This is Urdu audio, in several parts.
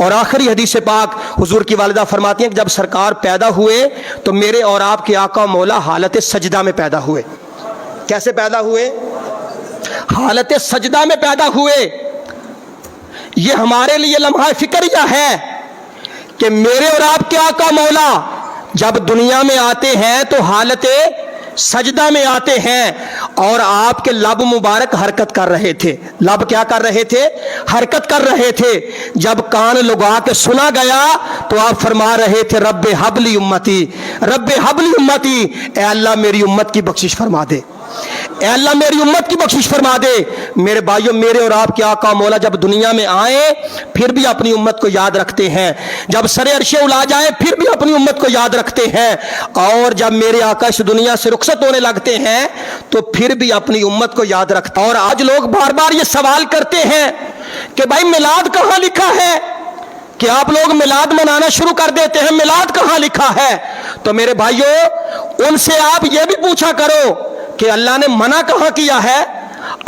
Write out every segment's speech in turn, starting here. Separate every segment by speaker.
Speaker 1: اور آخری حدیث پاک حضور کی والدہ فرماتی ہیں کہ جب سرکار پیدا ہوئے تو میرے اور آپ کے آقا مولا حالت سجدہ میں پیدا ہوئے. کیسے پیدا ہوئے؟ حالت سجدہ میں پیدا ہوئے. یہ ہمارے لیے لمحہ فکریہ ہے کہ میرے اور آپ کے آقا مولا جب دنیا میں آتے ہیں تو حالت سجدہ میں آتے ہیں اور آپ کے لب مبارک حرکت کر رہے تھے. لب کیا کر رہے تھے؟ حرکت کر رہے تھے. جب کان لگا کے سنا گیا تو آپ فرما رہے تھے رب حبلی امتی، رب حبلی امتی، اے اللہ میری امت کی بخشش فرما دے، اے اللہ میری امت کی بخشش فرما دے. میرے بھائیوں، میرے اور آپ کے آقا مولا جب دنیا میں آئے پھر بھی اپنی امت کو یاد رکھتے ہیں. جب سر عرش اولا جائے پھر بھی اپنی امت کو یاد رکھتے ہیں. اور جب میرے آقا اس دنیا سے رخصت ہونے لگتے ہیں تو پھر بھی اپنی امت کو یاد رکھتے ہیں. اور آج لوگ بار بار یہ سوال کرتے ہیں کہ بھائی میلاد کہاں لکھا ہے کہ آپ لوگ میلاد منانا شروع کر دیتے ہیں، میلاد کہاں لکھا ہے؟ تو میرے بھائیوں، ان سے آپ یہ بھی پوچھا کرو کہ اللہ نے منع کہاں کیا ہے؟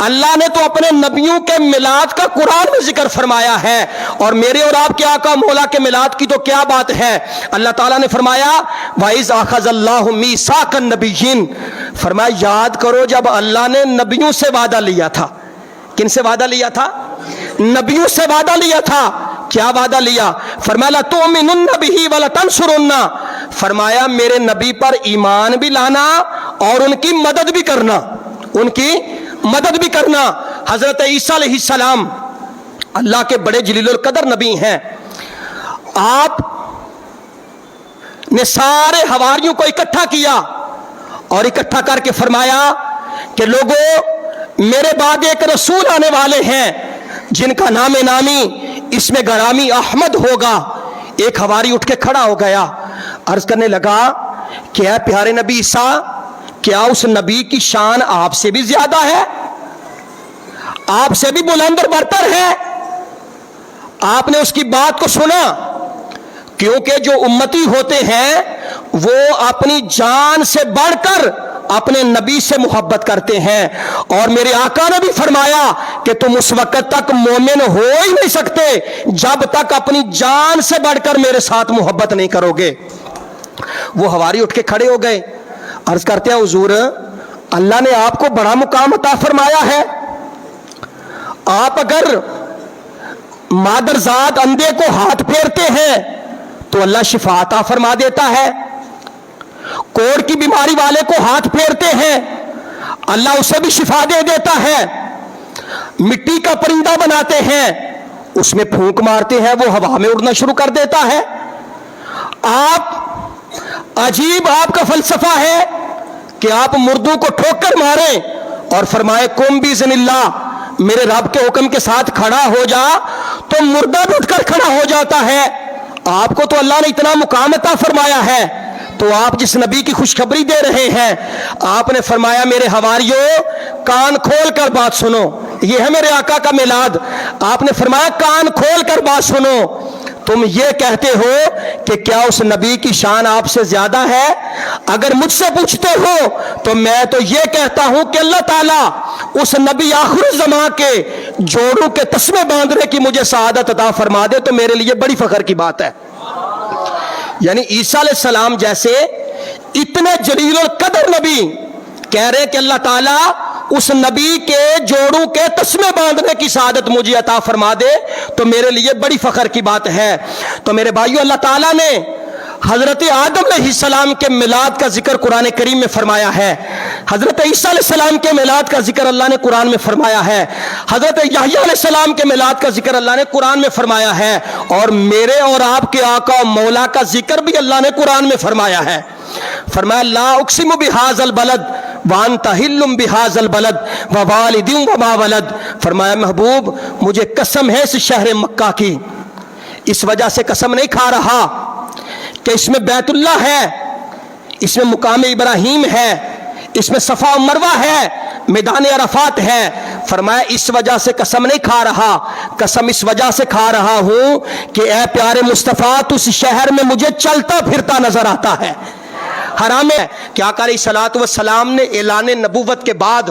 Speaker 1: اللہ نے تو اپنے نبیوں کے میلاد کا قرآن میں ذکر فرمایا ہے، اور میرے اور آپ کے آقا مولا کے میلاد کی تو کیا بات ہے. اللہ تعالیٰ نے فرمایا وَإِذْ أَخَذَ اللَّهُ مِيثَاقَ النَّبِيِّينَ، فرمایا یاد کرو جب اللہ نے نبیوں سے وعدہ لیا تھا. کن سے وعدہ لیا تھا؟ نبیوں سے وعدہ لیا تھا. کیا وعدہ لیا؟ فرمایا لَتُؤْمِنُنَّ بِهِ وَلَتَنْصُرُنَّ، فرمایا میرے نبی پر ایمان بھی لانا اور ان کی مدد بھی کرنا، ان کی مدد بھی کرنا. حضرت عیسیٰ علیہ السلام اللہ کے بڑے جلیل القدر نبی ہیں. آپ نے سارے حواریوں کو اکٹھا کیا اور اکٹھا کر کے فرمایا کہ لوگوں، میرے بعد ایک رسول آنے والے ہیں جن کا نام نامی اس میں گرامی احمد ہوگا. ایک حواری اٹھ کے کھڑا ہو گیا، عرض کرنے لگا کہ اے پیارے نبی عیسیٰ، کیا اس نبی کی شان آپ سے بھی زیادہ ہے، آپ سے بھی بلند اور برتر ہے؟ آپ نے اس کی بات کو سنا، کیونکہ جو امتی ہوتے ہیں وہ اپنی جان سے بڑھ کر اپنے نبی سے محبت کرتے ہیں. اور میرے آقا نے بھی فرمایا کہ تم اس وقت تک مومن ہو ہی نہیں سکتے جب تک اپنی جان سے بڑھ کر میرے ساتھ محبت نہیں کرو گے. وہ حواری اٹھ کے کھڑے ہو گئے، عرض کرتے ہیں حضور، اللہ نے آپ کو بڑا مقام عطا فرمایا ہے. آپ اگر مادرزاد اندھے کو ہاتھ پھیرتے ہیں تو اللہ شفا عطا فرما دیتا ہے. کوڑ کی بیماری والے کو ہاتھ پھیرتے ہیں اللہ اسے بھی شفا دے دیتا ہے. مٹی کا پرندہ بناتے ہیں، اس میں پھونک مارتے ہیں وہ ہوا میں اڑنا شروع کر دیتا ہے. آپ عجیب آپ کا فلسفہ ہے کہ آپ مردوں کو ٹھوکر ماریں اور فرمائے قم باذن اللہ، میرے رب کے حکم کے ساتھ کھڑا ہو جا، تو مردہ بھی اٹھ کر کھڑا ہو جاتا ہے. آپ کو تو اللہ نے اتنا مقام عطا فرمایا ہے، تو آپ جس نبی کی خوشخبری دے رہے ہیں، آپ نے فرمایا میرے حواریوں کان کھول کر بات سنو، یہ ہے میرے آقا کا میلاد. آپ نے فرمایا کان کھول کر بات سنو، تم یہ کہتے ہو کہ کیا اس نبی کی شان آپ سے زیادہ ہے؟ اگر مجھ سے پوچھتے ہو تو میں تو یہ کہتا ہوں کہ اللہ تعالیٰ اس نبی آخر الزمان کے جوڑوں کے تسمے باندھنے کی مجھے سعادت عطا فرما دے تو میرے لیے بڑی فخر کی بات ہے. یعنی عیسیٰ علیہ السلام جیسے اتنے جلیل القدر نبی کہہ رہے کہ اللہ تعالیٰ اس نبی کے جوڑوں کے تسمے باندھنے کی سعادت مجھے عطا فرما دے تو میرے لیے بڑی فخر کی بات ہے. تو میرے بھائیو، اللہ تعالیٰ نے حضرت آدم علیہ السلام کے میلاد کا ذکر قرآن کریم میں فرمایا ہے. حضرت عیسیٰ علیہ السلام کے میلاد کا ذکر اللہ نے قرآن میں فرمایا ہے. حضرت یحییٰ علیہ السلام کے میلاد کا ذکر اللہ نے قرآن میں فرمایا ہے. اور میرے اور آپ کے آقا مولا کا ذکر بھی اللہ نے قرآن میں فرمایا ہے. فرمایا لا اقسم بہذا البلد وانت حل بہذا البلد ووالد وما ولد، فرمایا محبوب مجھے قسم ہے اس شہر مکہ کی، اس وجہ سے قسم نہیں کھا رہا کہ اس میں بیت اللہ ہے، اس میں مقام ابراہیم ہے، اس میں صفا و مروہ ہے، میدان عرفات ہے. فرمایا اس وجہ سے قسم نہیں کھا رہا، قسم اس وجہ سے کھا رہا ہوں کہ اے پیارے مصطفیٰ تو اس شہر میں مجھے چلتا پھرتا نظر آتا ہے. حرام ہے کہ آقا علیہ الصلوۃ والسلام نے اعلان نبوت کے بعد